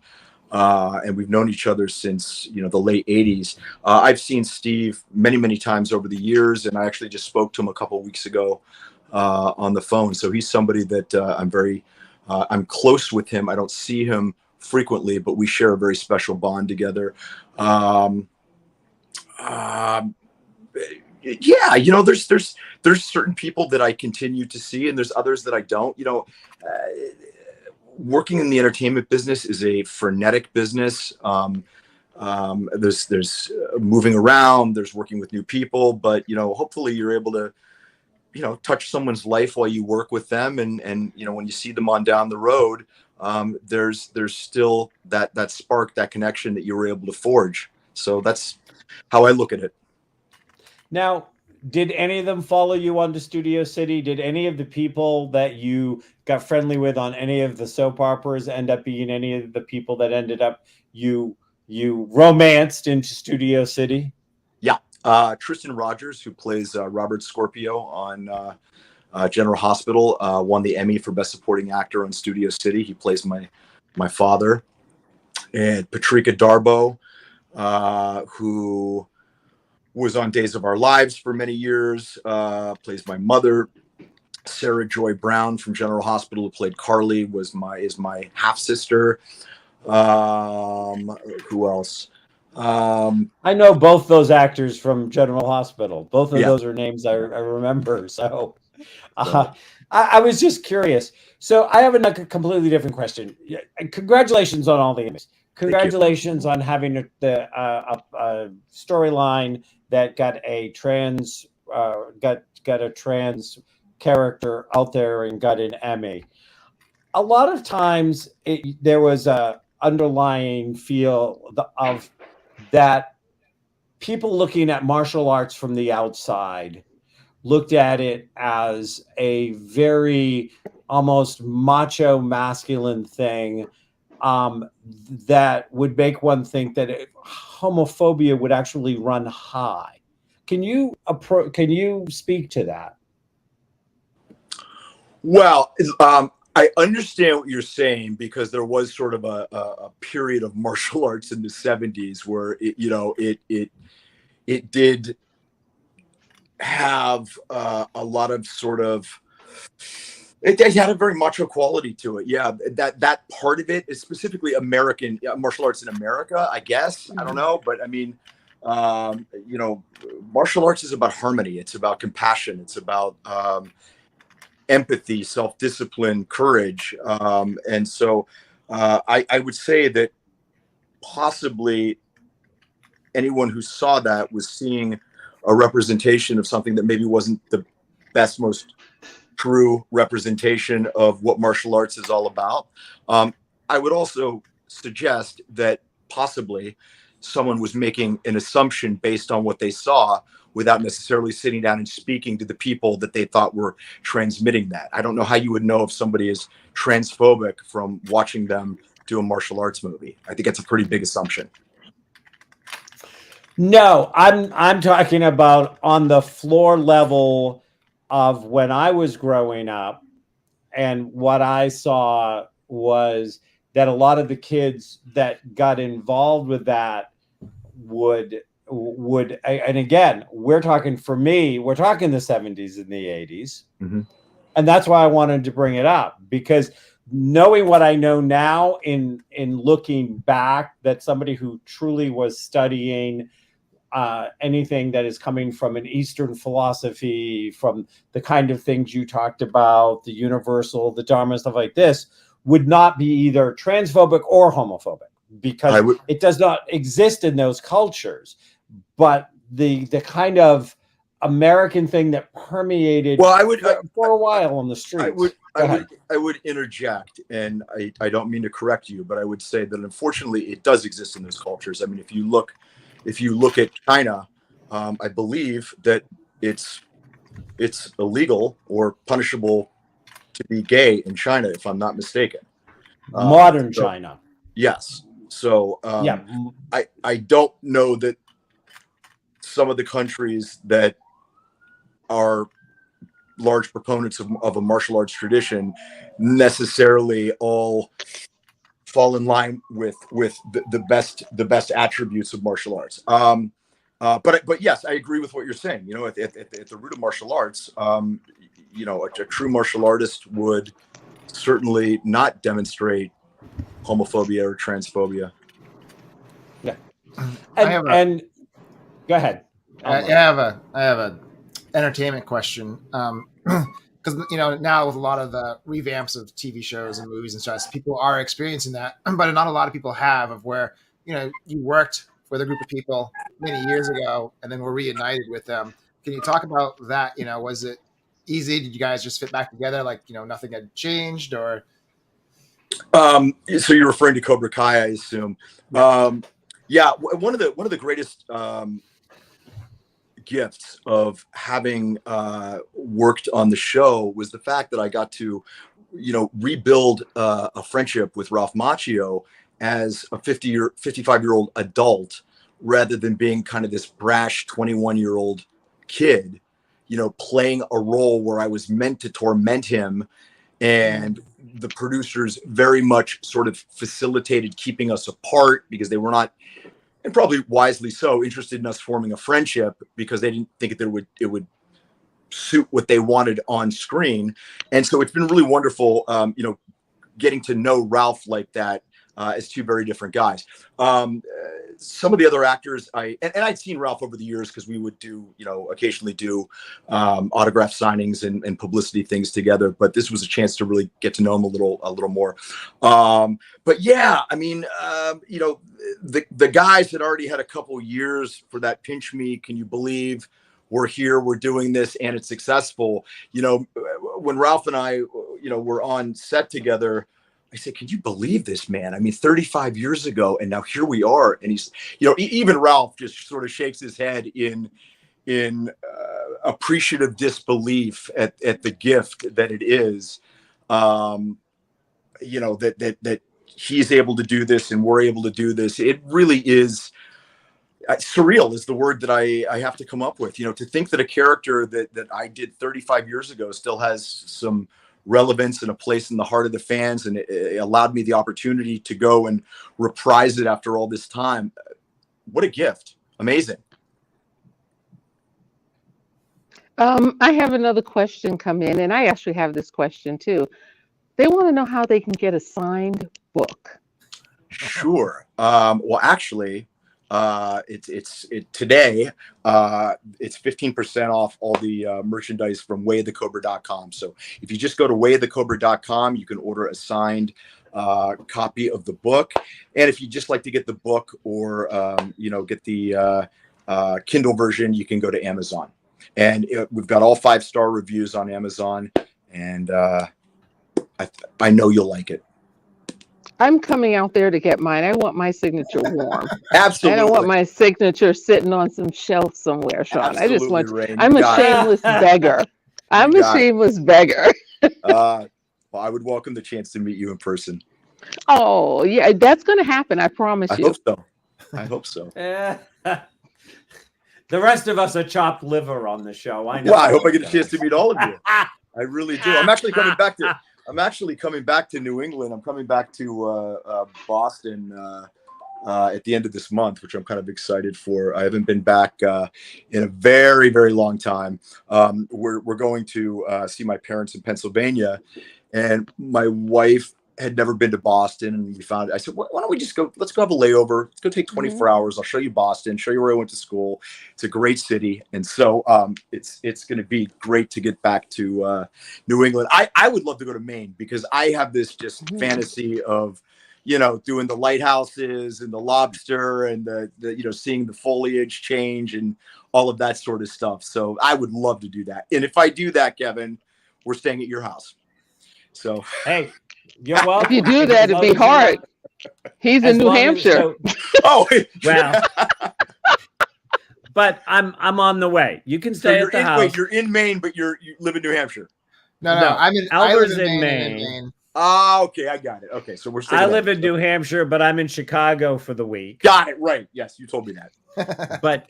And we've known each other since, the late 80s. I've seen Steve many, many times over the years, and I actually just spoke to him a couple of weeks ago on the phone. So he's somebody that I'm close with him. I don't see him frequently, but we share a very special bond together. Yeah, there's certain people that I continue to see, and there's others that I don't. Working in the entertainment business is a frenetic business. There's moving around, there's working with new people, but hopefully you're able to touch someone's life while you work with them, and when you see them on down the road, there's still that spark, that connection that you were able to forge. So that's how I look at it. Now, did any of them follow you onto Studio City? Did any of the people that you got friendly with on any of the soap operas end up being any of the people that ended up you romanced into Studio City? Yeah. Tristan Rogers, who plays Robert Scorpio on General Hospital, won the Emmy for Best Supporting Actor on Studio City. He plays my father. And Patrika Darbo, who was on Days of Our Lives for many years, plays my mother. Sarah Joy Brown from General Hospital, who played Carly, is my half sister. Who else? I know both those actors from General Hospital. Both of Yeah. those are names I remember. So I was just curious. So I have a completely different question. Congratulations on all the Emmys. Congratulations on having a storyline that got a trans character out there and got an Emmy. A lot of times there was a underlying feel of that people looking at martial arts from the outside looked at it as a very almost macho masculine thing, that would make one think that homophobia would actually run high. Can you speak to that? Well, I understand what you're saying, because there was sort of a period of martial arts in the 70s where it did have a lot of sort of, it had a very macho quality to it. Yeah, that part of it is specifically American martial arts in America, I guess. I don't know, but I mean, martial arts is about harmony. It's about compassion. It's about empathy, self-discipline, courage. And so I would say that possibly anyone who saw that was seeing a representation of something that maybe wasn't the best, most true representation of what martial arts is all about. I would also suggest that possibly someone was making an assumption based on what they saw without necessarily sitting down and speaking to the people that they thought were transmitting that. I don't know how you would know if somebody is transphobic from watching them do a martial arts movie. I think that's a pretty big assumption. No, I'm talking about on the floor level of when I was growing up, and what I saw was that a lot of the kids that got involved with that would, and again, we're talking, for me, we're talking the 70s and the 80s. Mm-hmm. And that's why I wanted to bring it up, because knowing what I know now in looking back, that somebody who truly was studying anything that is coming from an Eastern philosophy, from the kind of things you talked about, the universal, the Dharma, stuff like this, would not be either transphobic or homophobic, because it does not exist in those cultures. But the kind of American thing that permeated for a while on the streets. I would interject, and I don't mean to correct you, but I would say that unfortunately it does exist in those cultures. I mean, if you look at China, I believe that it's illegal or punishable to be gay in China, if I'm not mistaken. Modern China. Yes. So I don't know that some of the countries that are large proponents of a martial arts tradition necessarily all fall in line with the best attributes of martial arts. But yes, I agree with what you're saying. At the root of martial arts, a true martial artist would certainly not demonstrate homophobia or transphobia. Yeah. I have a- And go ahead. I have a entertainment question. Because now with a lot of the revamps of TV shows and movies and stuff, people are experiencing that, but not a lot of people have. Of where you worked with a group of people many years ago, and then were reunited with them. Can you talk about that? Was it easy? Did you guys just fit back together? Like nothing had changed, or So you're referring to Cobra Kai, I assume. Yeah, one of the greatest gifts of having worked on the show was the fact that I got to, rebuild a friendship with Ralph Macchio as a 55-year-old adult, rather than being kind of this brash 21-year-old kid, playing a role where I was meant to torment him. And the producers very much sort of facilitated keeping us apart because they were not, and probably wisely so, interested in us forming a friendship, because they didn't think it would suit what they wanted on screen. And so it's been really wonderful, getting to know Ralph like that, as two very different guys. Some of the other actors, and I'd seen Ralph over the years because we would do, occasionally do autograph signings and publicity things together. But this was a chance to really get to know him a little more. But yeah, I mean, the guys had already had a couple years for that pinch me. Can you believe we're here, we're doing this, and it's successful? When Ralph and I, were on set together, I said, can you believe this, man? I mean, 35 years ago, and now here we are. And he's, even Ralph just sort of shakes his head in appreciative disbelief at the gift that it is, that he's able to do this and we're able to do this. It really is surreal is the word that I have to come up with, to think that a character that I did 35 years ago still has some relevance and a place in the heart of the fans, and it allowed me the opportunity to go and reprise it after all this time. What a gift. Amazing. I have another question come in, and I actually have this question too. They want to know how they can get a signed book. Sure. Well, actually, today, it's 15% off all the merchandise from wayofthecobra.com. So if you just go to wayofthecobra.com, you can order a signed copy of the book. And if you just like to get the book or, get the Kindle version, you can go to Amazon. And we've got all 5-star reviews on Amazon. And I know you'll like it. I'm coming out there to get mine. I want my signature warm. Absolutely. I don't want my signature sitting on some shelf somewhere, Sean. I just want. Rain. I'm a shameless beggar. I'm a shameless beggar. Well, I would welcome the chance to meet you in person. Oh, yeah, that's going to happen. I promise you. I hope so. The rest of us are chopped liver on the show. I know. Well, I hope I get a chance to meet all of you. I really do. I'm actually coming back to New England. I'm coming back to Boston at the end of this month, which I'm kind of excited for. I haven't been back in a very, very long time. We're going to see my parents in Pennsylvania, and my wife had never been to Boston, and I said, why don't we just go? Let's go have a layover. Let's go take 24 hours. I'll show you Boston, show you where I went to school. It's a great city, and so it's going to be great to get back to New England. I would love to go to Maine because I have this just fantasy of doing the lighthouses and the lobster and the seeing the foliage change and all of that sort of stuff. So I would love to do that. And if I do that, Kevin, we're staying at your house. So hey. You're welcome. If you do that, it'd be hard. He's in New Hampshire. Oh, well, but I'm on the way. You can stay at the house. Wait, you're in Maine, but you live in New Hampshire. No. I live in Maine. Ah, okay, I got it. Okay, so we're staying. I live in New Hampshire, but I'm in Chicago for the week. Got it. Right. Yes, you told me that. But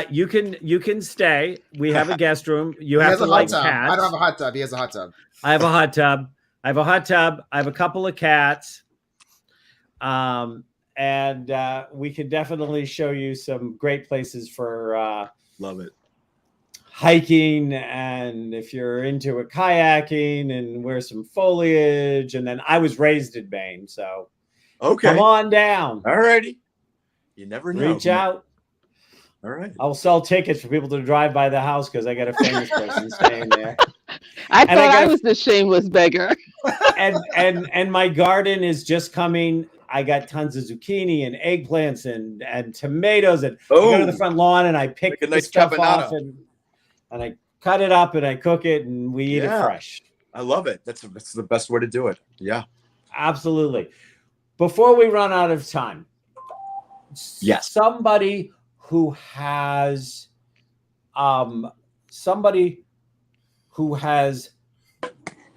you can stay. We have a guest room. You have to like cats. I don't have a hot tub. He has a hot tub. I have a hot tub. I have a couple of cats. And we can definitely show you some great places for love it. Hiking, and if you're into kayaking, and where's some foliage. And then I was raised in Maine, so Okay. Come on down. All righty. You never know. Reach out. All right. I'll sell tickets for people to drive by the house because I got a famous person staying there. I And I thought I gotta- was the shameless beggar. And my garden is just coming. I got tons of zucchini and eggplants and tomatoes, and I go to the front lawn and I pick Like a the nice stuff caponata. off and I cut it up and I cook it and we eat it fresh. I love it. That's the best way to do it. Yeah. Absolutely. Before we run out of time, Yes. somebody who has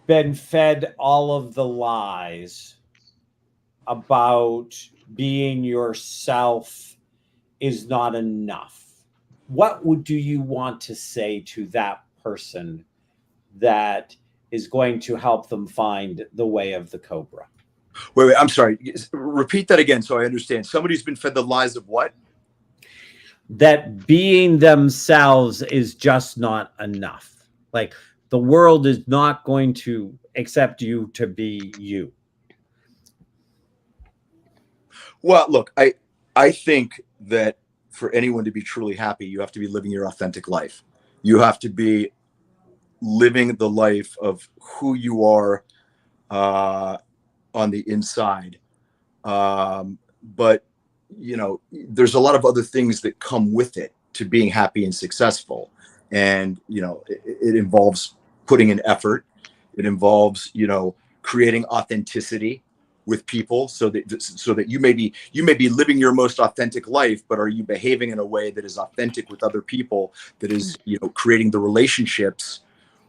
been fed all of the lies about being yourself is not enough. What do you want to say to that person that is going to help them find the way of the cobra? Wait, I'm sorry. Repeat that again so I understand. Somebody who's been fed the lies of what? That being themselves is just not enough. Like the world is not going to accept you to be you. Well, look, I think that for anyone to be truly happy, you have to be living your authentic life. You have to be living the life of who you are on the inside. But, you know, there's a lot of other things that come with it to being happy and successful. And, you know, it involves putting in effort. It involves, you know, creating authenticity with people so that you may be living your most authentic life, but are you behaving in a way that is authentic with other people, that is, you know, creating the relationships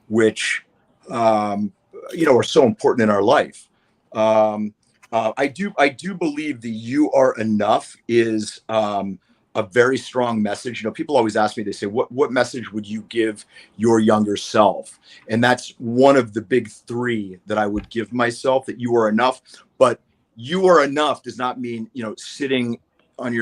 which you know, are so important in our life. I do believe the "you are enough" is a very strong message. You know, people always ask me, they say, what message would you give your younger self? And that's one of the big three that I would give myself, that you are enough. But you are enough does not mean, you know, sitting on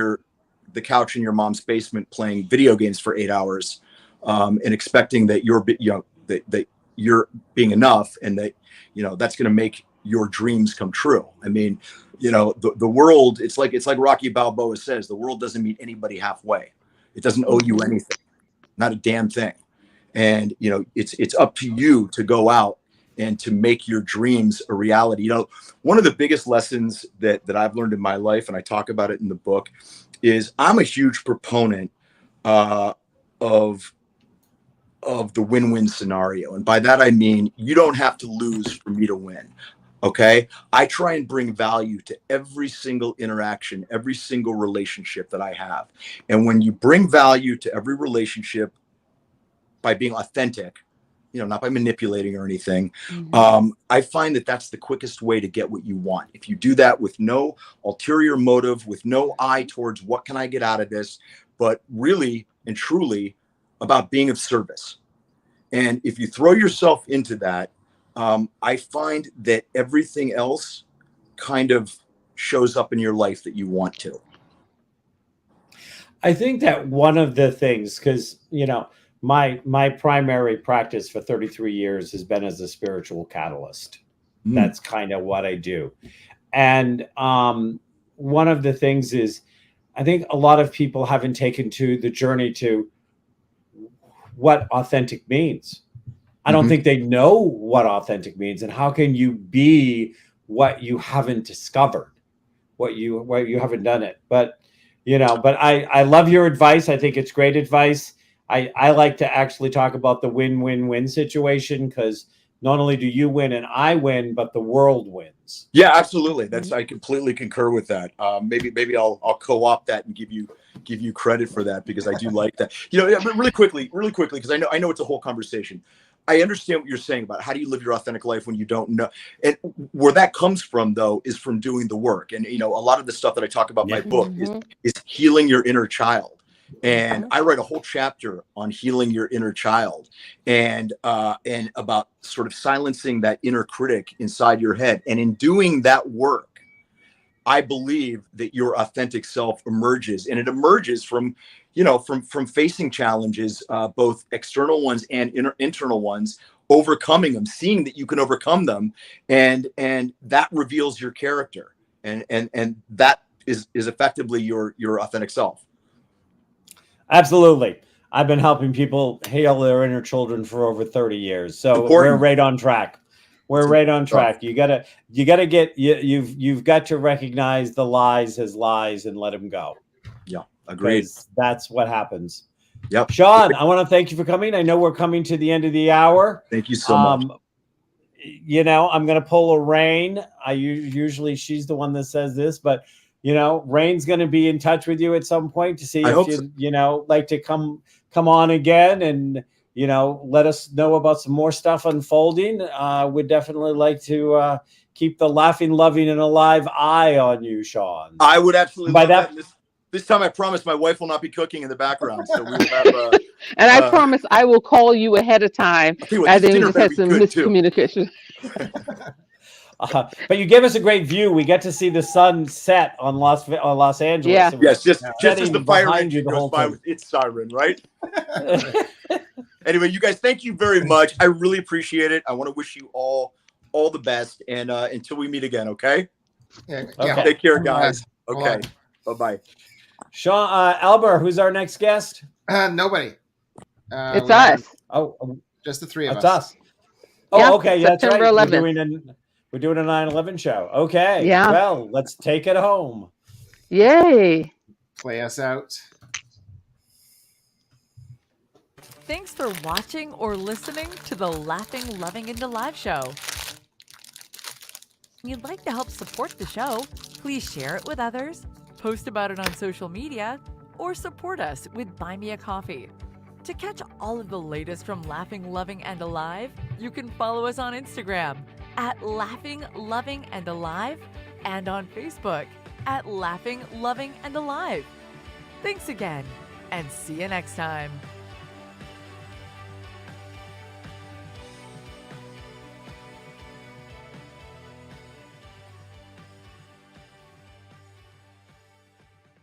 the couch in your mom's basement playing video games for 8 hours and expecting that you're, you know, that you're being enough and that, you know, that's going to make your dreams come true. I mean, you know, the world, it's like Rocky Balboa says, the world doesn't meet anybody halfway. It doesn't owe you anything, not a damn thing. And, you know, it's up to you to go out and to make your dreams a reality. You know, one of the biggest lessons that I've learned in my life, and I talk about it in the book, is I'm a huge proponent of the win-win scenario. And by that, I mean, you don't have to lose for me to win. Okay. I try and bring value to every single interaction, every single relationship that I have. And when you bring value to every relationship by being authentic, you know, not by manipulating or anything, I find that that's the quickest way to get what you want. If you do that with no ulterior motive, with no eye towards what can I get out of this, but really and truly about being of service. And if you throw yourself into that, I find that everything else kind of shows up in your life that you want to. I think that one of the things, because, you know, my primary practice for 33 years has been as a spiritual catalyst. That's kind of what I do. And one of the things is, I think a lot of people haven't taken to the journey to what authentic means. I don't think they know what authentic means, and how can you be what you haven't discovered, what you haven't done it. But, you know, but I love your advice. I think it's great advice. I like to actually talk about the win-win-win situation, because not only do you win and I win, but the world wins. Yeah, absolutely. I completely concur with that. Maybe I'll co-opt that and give you credit for that, because I do like that. You know, really quickly, because I know it's a whole conversation. I understand what you're saying about how do you live your authentic life when you don't know. And where that comes from, though, is from doing the work. And, you know, a lot of the stuff that I talk about in my book is healing your inner child. And I write a whole chapter on healing your inner child and about sort of silencing that inner critic inside your head. And in doing that work, I believe that your authentic self emerges, and it emerges from, you know, from facing challenges, both external ones and internal ones, overcoming them, seeing that you can overcome them, and that reveals your character. and that is effectively your authentic self. Absolutely. I've been helping people heal their inner children for over 30 years. So Important. we're right on track. We're right on track. You gotta get you've got to recognize the lies as lies and let them go. Yeah, agreed. Because that's what happens. Yep. Sean, I want to thank you for coming. I know we're coming to the end of the hour. Thank you so much. You know, I'm going to pull a Rain. Usually she's the one that says this, but you know, Rain's going to be in touch with you at some point to see if you know, like to come on again and, you know, let us know about some more stuff unfolding. We'd definitely like to keep the laughing, loving, and alive eye on you, Sean. I would absolutely By love that. This time I promise my wife will not be cooking in the background. So we will have and I promise I will call you ahead of time. I think we just had some miscommunication. But you give us a great view. We get to see the sun set on Los Angeles. Yeah. Yes, just as the fire engine goes by time. with its siren, right? Anyway, you guys, thank you very much. I really appreciate it. I want to wish you all the best, and until we meet again, okay? Yeah. Okay. Take care, guys. Okay, bye-bye. Sean, Albert, who's our next guest? Nobody. It's us. Oh, just the three of it's us. us. Oh, Yep, okay. Yeah, that's right. September 11th. We're doing a 9/11 show. Okay. Yeah. Well, let's take it home. Yay. Play us out. Thanks for watching or listening to the Laughing, Loving, and Alive show. If you'd like to help support the show, please share it with others, post about it on social media, or support us with Buy Me a Coffee. To catch all of the latest from Laughing, Loving, and Alive, you can follow us on Instagram at Laughing, Loving, and Alive, and on Facebook at Laughing, Loving, and Alive. Thanks again, and see you next time.